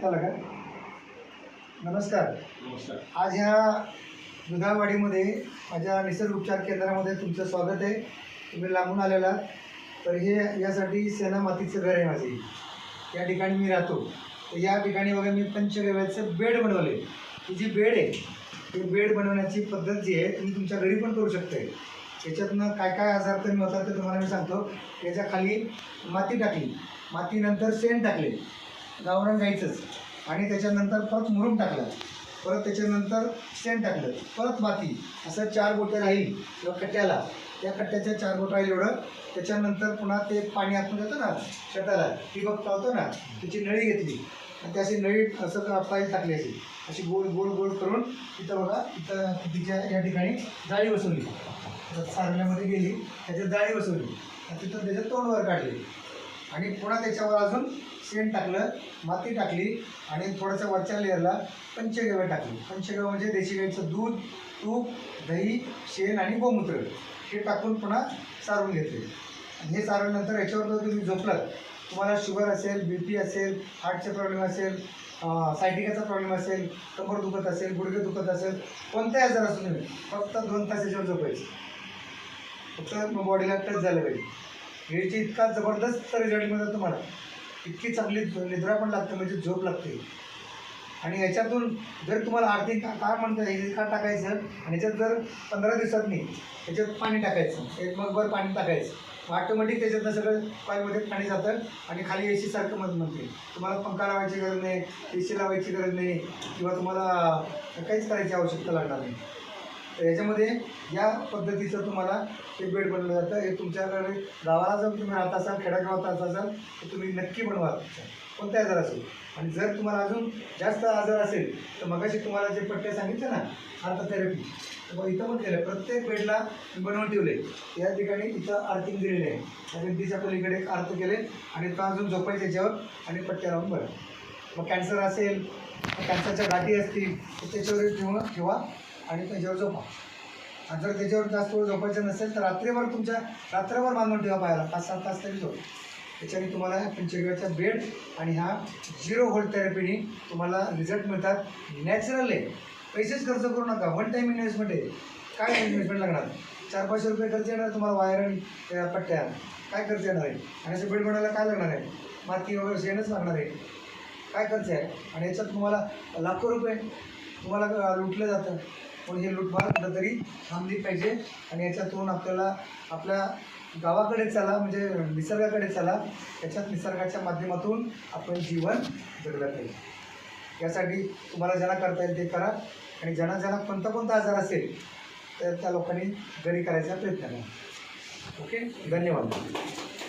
चला का? नमस्कार. आज ह्या दुधाळवाडीमध्ये माझ्या निसर्ग उपचार केंद्रामध्ये तुमचं स्वागत आहे. तुम्ही लांबून आलेला. तर हे यासाठी सेना मातीचं घर आहे माझे. या ठिकाणी मी राहतो. तर या ठिकाणी बघा मी पंचगव्याचं बेड बनवले. ही जी बेड आहे ही बेड बनवण्याची पद्धत जी आहे तुम्ही तुमच्या घरी पण करू शकता. याच्यातनं काय काय आजार कमी होतात ते तुम्हाला मी सांगतो. याच्या खाली माती टाकली, मातीनंतर शेण टाकले, गावरान गाईचंच, आणि त्याच्यानंतर परत मुरुम टाकला, परत त्याच्यानंतर शेण टाकलं, परत माती, असं 4 गोटे राहील किंवा कट्ट्याला. त्या कट्ट्याच्या 4 गोट राहील एवढं. त्याच्यानंतर पुन्हा ते पाणी आतून येतं ना शेताला, ठिबक लावतो ना, त्याची नळी घेतली आणि त्याची नळी असं पाईल टाकली, अशी गोल गोल गोल करून तिथं बघा, तिथं तिच्या या ठिकाणी जाळी बसवली. सारण्यामध्ये गेली, त्याच्यात जाळी बसवली, तिथं त्याच्यात तोंडवर काढले आणि पुन्हा त्याच्यावर अजून शेण टाकलं, माती टाकली आणि थोडंसं वरच्या लेअरला पंचगव्य टाकली. पंचगव्य म्हणजे देशी गाईचं दूध, तूप, दही, शेण आणि गोमूत्र हे टाकून पुन्हा सारून घेतले. आणि हे सारल्यानंतर याच्यावर जर तुम्ही झोपलात, तुम्हाला शुगर असेल, BP असेल, हार्टचे प्रॉब्लेम असेल, सायटिकाचा प्रॉब्लेम असेल, कंबर दुखत असेल, गुडघे दुखत असेल, कोणताही आजार असू नये, फक्त 2 तास याच्यावर झोपायचं. फक्त बॉडीला टच झालं पाहिजे. याची इतका जबरदस्त रिझल्ट मिळतो तुम्हाला. इतकी चांगली निद्रा पण लागते, म्हणजे झोप लागते. आणि याच्यातून जर तुम्हाला आर्थिक काय म्हणतं हे का टाकायचं, आणि याच्यात जर 15 दिवसांनी याच्यात पाणी टाकायचं, 1 मगभर पाणी टाकायचं, ऑटोमॅटिक त्याच्यातनं सगळं कॉईलमध्ये पाणी जातं आणि खाली AC सारखं मत म्हणते. तुम्हाला पंखा लावायची गरज नाही, AC लावायची गरज नाही, किंवा तुम्हाला काहीच करायची आवश्यकता लागणार नाही. तर याच्यामध्ये या पद्धतीचं तुम्हाला हे बेड बनवलं जातं. हे तुमच्याकडे गावाला जर तुम्ही राहत असाल, खेड्यागावात राहत असाल, तर तुम्ही नक्की बनवा, कोणत्या आजार असेल. आणि जर तुम्हाला अजून जास्त आजार असेल तर मगाशी तुम्हाला जे पट्टे सांगितले ना, आर्थोथेरपी, तर इथं पण केलं. प्रत्येक बेडला बनवून ठेवले. या ठिकाणी इथं आर्थिंग दिलेले आहे. त्या भिंतीच्या पलीकडे एक अर्थ केले आणि इथं अजून झोपायचे याच्यावर आणि पट्ट्या लावून बरं. मग कॅन्सर असेल, कॅन्सरच्या गाठी असतील तर त्याच्यावर ठेवा आणि त्याच्यावर झोपा. आणि जर त्याच्यावर जास्त वेळ झोपायचं नसेल तर रात्रभर बांधून ठेवा पायाला, 5-7 तास तरी झोप. त्याच्याने तुम्हाला पंचगव्याचा बेड आणि हा 0 व्होल्ट थेरपीने तुम्हाला रिझल्ट मिळतात. नॅचरल आहे. पैसेच खर्च करू नका. 1 टाईम इन्व्हेस्टमेंट आहे. काय इन्व्हेस्टमेंट लागणार? 400-500 रुपये खर्च येणार तुम्हाला, वायर आणि पट्ट्या काय खर्च येणार आहे? आणि असं बेड बनायला काय लागणार आहे? माती वगैरे शेणच लागणार आहे. काय खर्च आहे? आणि याच्यात तुम्हाला लाखो रुपये तुम्हाला लुटलं जातं. पण हे लुटमार कुठंतरी थांबली पाहिजे. आणि याच्यातून आपल्याला आपल्या गावाकडे चला, म्हणजे निसर्गाकडे चला. त्याच्यात निसर्गाच्या माध्यमातून आपण जीवन जगलं पाहिजे. यासाठी तुम्हाला ज्यांना करता येईल ते करा. आणि ज्यांना कोणता आजार असेल तर त्या लोकांनी घरी करायचा प्रयत्न करा. ओके, धन्यवाद.